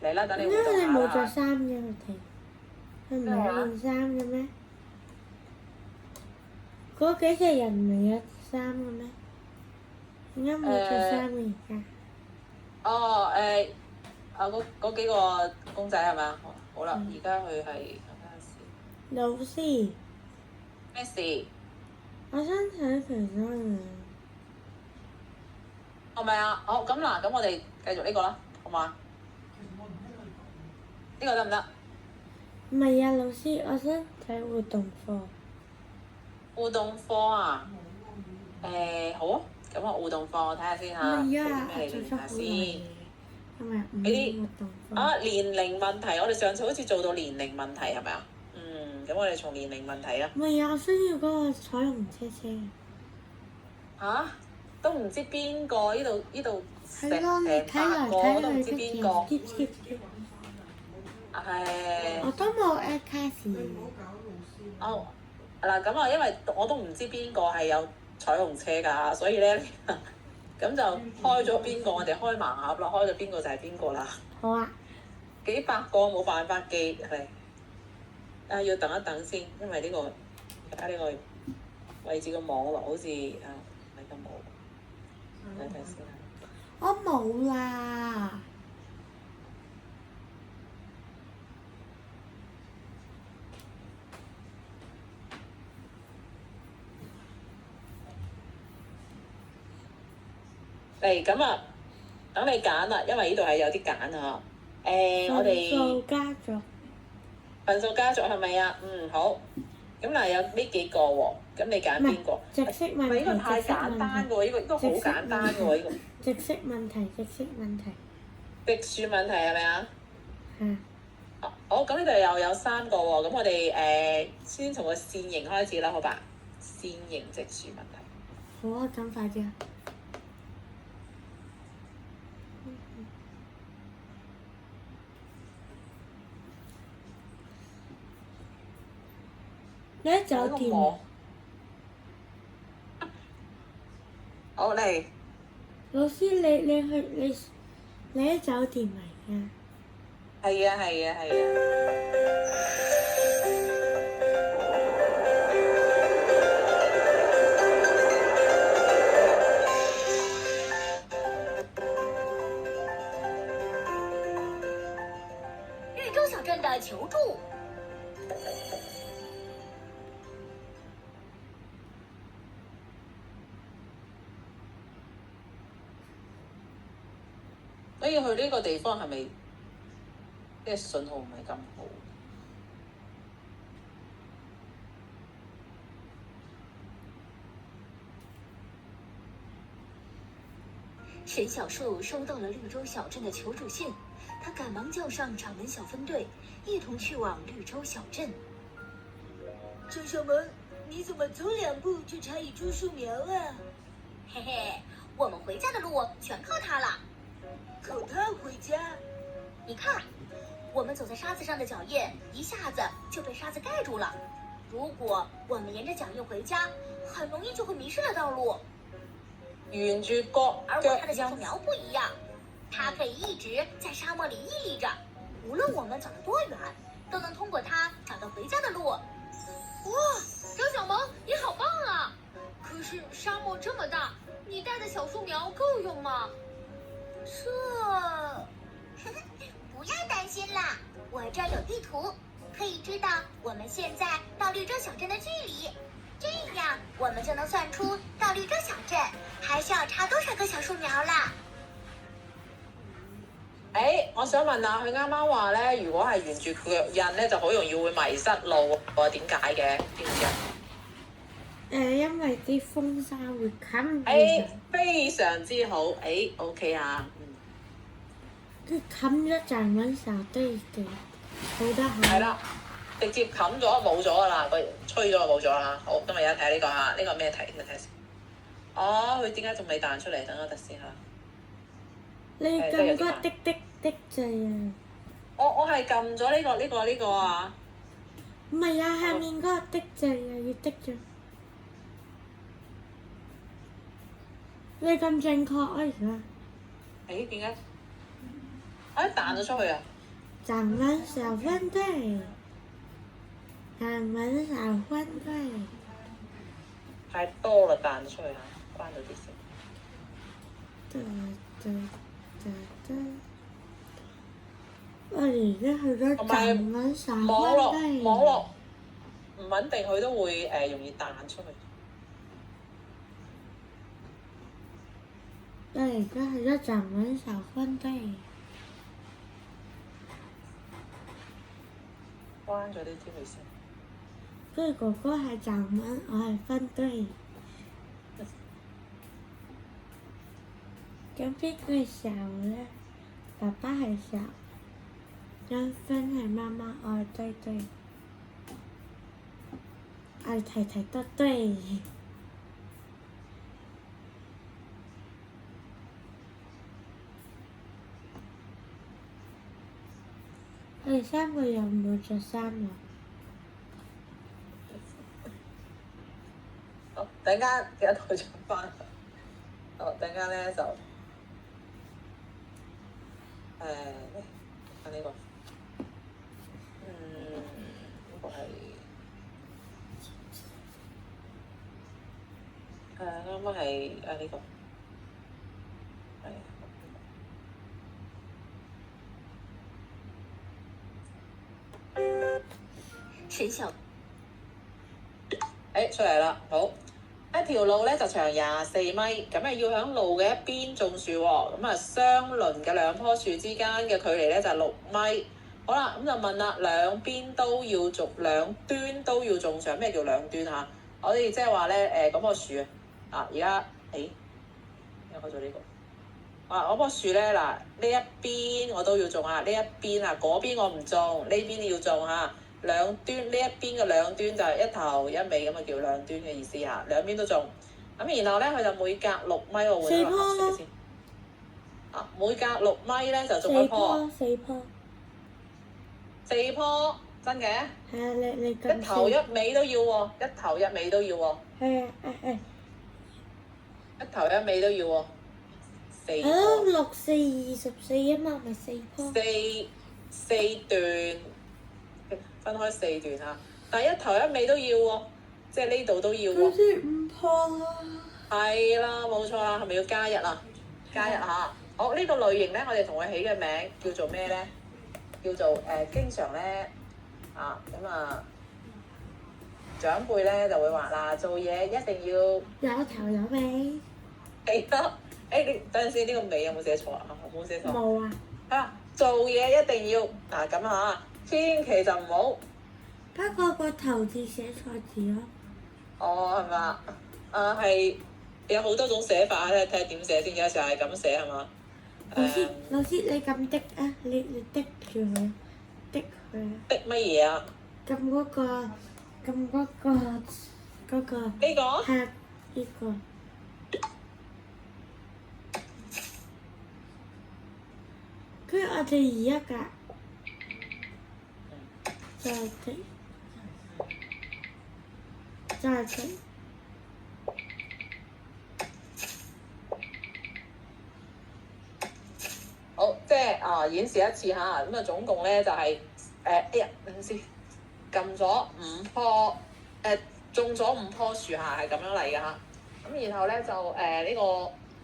嚟啦，等你因為你互動下冇着啦。衫嘅佢哋，佢唔係件衫嘅咩？嗰幾隻人唔係有衫嘅咩？點解冇着衫嘅而家？嗰幾個公仔係咪啊？好啦，而家佢係老師，咩事？我想睇其他人。係咪啊？好咁嗱，咁我哋繼續呢個啦，好嘛？呢個得唔得？唔係啊，老師，我想睇活動課。互動課啊？好啊，咁我互動課我睇下先嚇，唔係俾啲啊，咩你睇下先。係咪俾啲活動課？年齡問題，我哋上次好似做到年齡問題係咪啊？咁我哋從年齡問題啊。唔係啊，我需要嗰個彩虹車車。嚇？都唔知邊個？呢度成係咯，你睇8嚟個都唔睇知邊個。我都冇 add 卡士。嗱咁啊，因為我都唔知邊個係有彩虹車㗎，所以咧咁就開咗邊個，我哋開盲盒啦，開咗邊個就係邊個啦。好啊。幾百個冇辦法記係。要等一等先，因為呢個而家呢個位置個網絡好似唔係咁好。睇睇先啊。我冇啦。嚟咁啊，等你揀啦，因為呢度係有啲揀啊。我哋數家族，份數家族係咪啊？好。咁嗱，有呢幾個喎，咁你揀邊個？直式問呢個題，太直式簡單問題，喎，呢個好簡單喎，呢個直式問題，直式問題，直樹問題係咪啊？係。好，咁呢度又有3個喎，咁我哋先從個線形開始啦，好吧？線形直樹問題。好啊，咁快啲啊！你喺酒店啊？好嚟，老師，你喺酒店嚟㗎？係啊係啊係啊。绿洲小镇的求助。所以去呢個地方係咪即係信號唔係咁好？沈小树收到了绿洲小镇的求助信，他赶忙叫上掌门小分队，一同去往绿洲小镇。郑小门，你怎么走2步就差一株树苗啊？嘿嘿，我们回家的路全靠它了。靠它回家？你看，我们走在沙子上的脚印一下子就被沙子盖住了。如果我們沿着腳印回家，很容易就會迷失了道路。沿住角而我看的小樹苗不一樣，它可以一直在沙漠裡屹立着，無論我們走得多遠，都能通過它找到回家的路。哇，張小萌，你好棒啊！可是沙漠這麼大，你帶的小樹苗夠用嗎？不要擔心啦，我這兒有地圖，可以知道我們現在到綠洲小鎮的距離，這樣我們就能算出到綠洲小鎮還需要插多少棵小樹苗啦。我想問下，佢啱啱話咧，如果係沿住腳印咧，就好容易會迷失路喎，點解嘅？知唔知啊？因為啲風沙會冚住，非常之好，OK 啊，佢冚咗站穩時對地好得好。係啦，直接冚咗冇咗噶啦，佢吹咗就冇咗啦。好，今日有睇呢個嚇，呢個咩題？睇睇先。佢點解仲未彈出嚟？等我睇先嚇。你撳嗰個滴滴滴掣啊！我係撳咗呢個啊。唔係啊，下面嗰個滴掣啊，要滴咗。你咁正確啊而家。點解？彈咗出去啊！站穩小分隊，站穩小分隊。太多啦，彈咗出去嚇，關咗啲先。我哋而家去咗站穩小分隊。網絡唔穩定，佢都會容易彈出去。我哋而家去咗站穩小分隊。關咗呢啲佢先。跟住哥哥係站穩，我係分隊。咁邊個係小咧？爸爸係小，張分係媽媽，我係堆堆，我係提提多堆。我哋3個又冇着衫喎。好，等陣間記得退咗翻。好，等陣間咧就睇呢個。呢個係啱啱係呢個。沈小出嚟啦，好。一條路咧就長24米，咁啊要喺路嘅一邊種樹喎，咁啊相鄰嘅兩棵樹之間嘅距離咧就6米。好啦，咁就問啦，兩邊都要種，兩端都要種上。咩叫兩端啊？我哋即係話咧嗰棵樹啊，而家有開咗呢個啊，嗰棵樹咧嗱，呢一邊我都要種啊，呢一邊啊嗰邊我唔種，呢邊要種啊。兩端呢一邊嘅兩端就係一頭一尾咁啊，叫兩端嘅意思嚇，兩邊都種。咁然後咧佢就每隔6米喎，換咗個色先。啊，每隔6米咧就種一棵。4棵真嘅？係啊，你一頭一尾都要喎，一頭一尾都要喎。係啊，一頭一尾都要喎。4棵。 6、4、24啊嘛，咪4棵。四段。分開4段啊，但係一頭一尾都要喎，即係呢度都要喎。好似5棵啦。係啦，冇錯啦，係咪要加一啊？加一嚇。好，呢個類型咧，我哋同佢起嘅名叫做咩咧？叫做經常咧咁啊，長輩咧就會話嗱，做嘢一定要有頭有尾。係啦。你等陣先，呢個尾有冇寫錯啊？冇寫錯。冇啊。啊，做嘢一定要嗱咁嚇。千祈就唔好，不過個頭字寫錯字咯。哦，係嘛？係有好多種寫法，睇下點寫先。有時候係咁寫係嘛？老師你撳的啊，你的住佢，的佢。的乜嘢啊？撳嗰個。呢個？係呢個。跟住我哋而家㗎。再睇，好，即係演示一次嚇，咁啊總共咧就係等陣先，撳咗5棵種咗5棵樹下係咁樣嚟嘅嚇，咁然後咧就呢個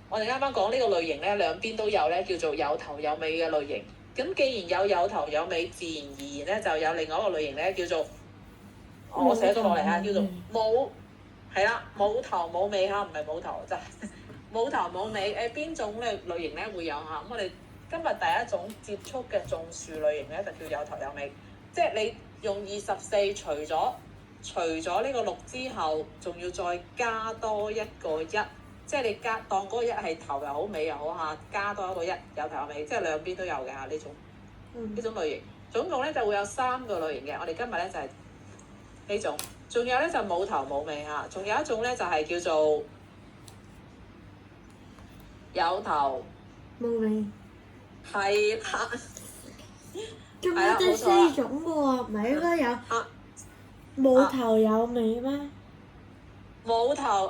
我哋啱啱講呢個類型咧兩邊都有咧叫做有頭有尾嘅類型。咁既然有頭有尾，自然而然咧就有另外一個類型咧，叫做我寫咗落嚟嚇，叫做冇係啦，冇頭冇尾嚇，唔係冇頭就係冇頭冇尾。邊種類型咧會有嚇？咁我哋今日第一種接觸嘅種樹類型咧就叫有頭有尾，即係你用24除咗呢個6之後，仲要再加多一個1。即係你當嗰個1係頭又好尾又好嚇，加多一個1有頭有尾，即係兩邊都有嘅嚇呢種類型。總共咧就會有3個類型嘅。我哋今日咧就係呢種，仲有咧就冇頭冇尾嚇，仲有一種咧就係叫做有頭冇尾。係啦，咁我哋4種嘅喎，唔係應該有冇頭有尾咩？冇頭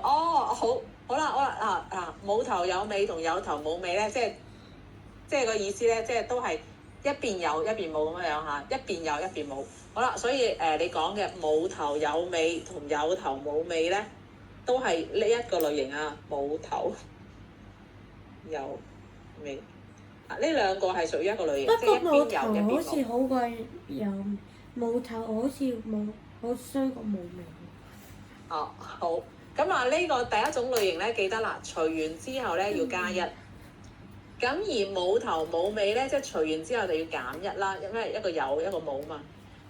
好啦冇頭有尾同有頭冇尾咧，即係個意思咧，即係都係一邊有一邊冇咁樣嚇，一邊有一邊冇。好啦，所以你講嘅冇頭有尾同有頭冇尾咧，都係呢一個類型啊，冇頭有尾呢兩個係屬於一個類型，即係一邊有一邊冇。不過冇頭好似好過有，冇頭好似好衰過冇尾。哦，好。咁呢個第一種類型咧，記得啦，除完之後咧要加1。咁而冇頭冇尾咧，即係除完之後就要減1啦，因為一個有一個冇嘛。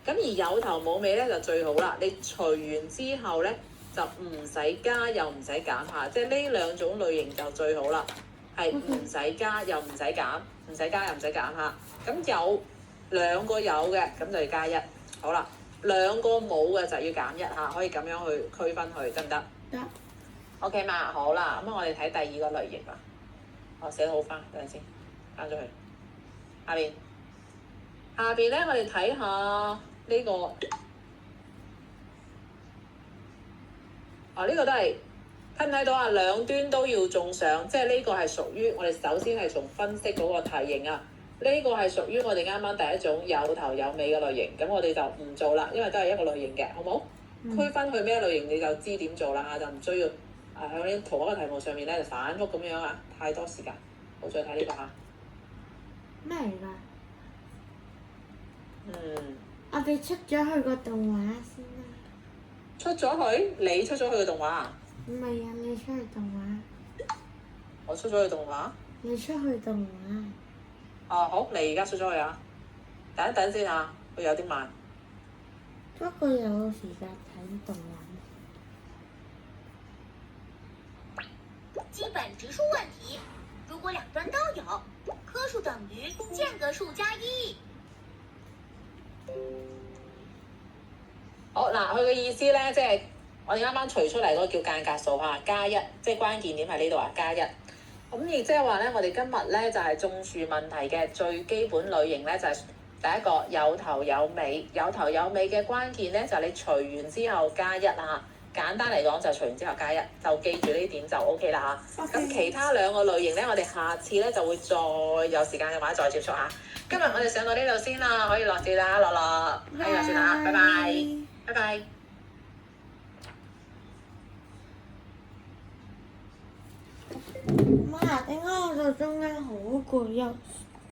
咁而有頭冇尾咧就最好啦，你除完之後咧就唔使加又唔使減下，即係呢兩種類型就最好啦，係唔使加又唔使減，唔使加又唔使減下。咁有兩個有嘅咁就要加1，好啦，兩個冇嘅就要減1下，可以咁樣去區分佢得唔得？OK 嘛，好啦，咁我哋睇第二個類型啦。我寫得好翻，等陣先，翻咗去。下邊咧，我哋睇下呢個。呢個都係睇唔睇到啊？兩端都要種上，即係呢個係屬於我哋首先係從分析嗰個題型啊。呢個係屬於我哋啱啱第一種有頭有尾嘅類型，咁我哋就唔做啦，因為都係一個類型嘅，好冇？區分去咩類型你就知點做啦嚇，就唔需要喺呢同一個題目上面咧就反覆咁樣啊，太多時間。好，再睇呢個嚇。咩嚟㗎？我哋出咗去個動畫先啦。出咗去？你出咗去個動畫啊？唔係啊，你出去動畫，我出咗去動畫。你出去動畫。哦，好，你而家出咗去啊？等一等先嚇，佢有啲慢。不過有時間睇動畫。基本直数问题，如果两端都有，颗数等于间隔数加1。好嗱，佢嘅意思咧，即係我哋啱啱除出嚟嗰個叫間隔數嚇，加一，即係關鍵點喺呢度啊，加一。咁亦即係話咧，我哋今日咧就係種樹問題嘅最基本類型咧，就係第一個有頭有尾，有頭有尾嘅關鍵咧就係你除完之後加一啊。簡單嚟講就除完之後加一，就記住呢點就 O K 啦嚇。咁其他兩個類型咧，我哋下次咧就會再有時間嘅話再接觸嚇。今日我哋上到呢度先啦，可以落字啦，樂，可以落字啦，拜拜，拜拜。媽，點解我到中間好攰，又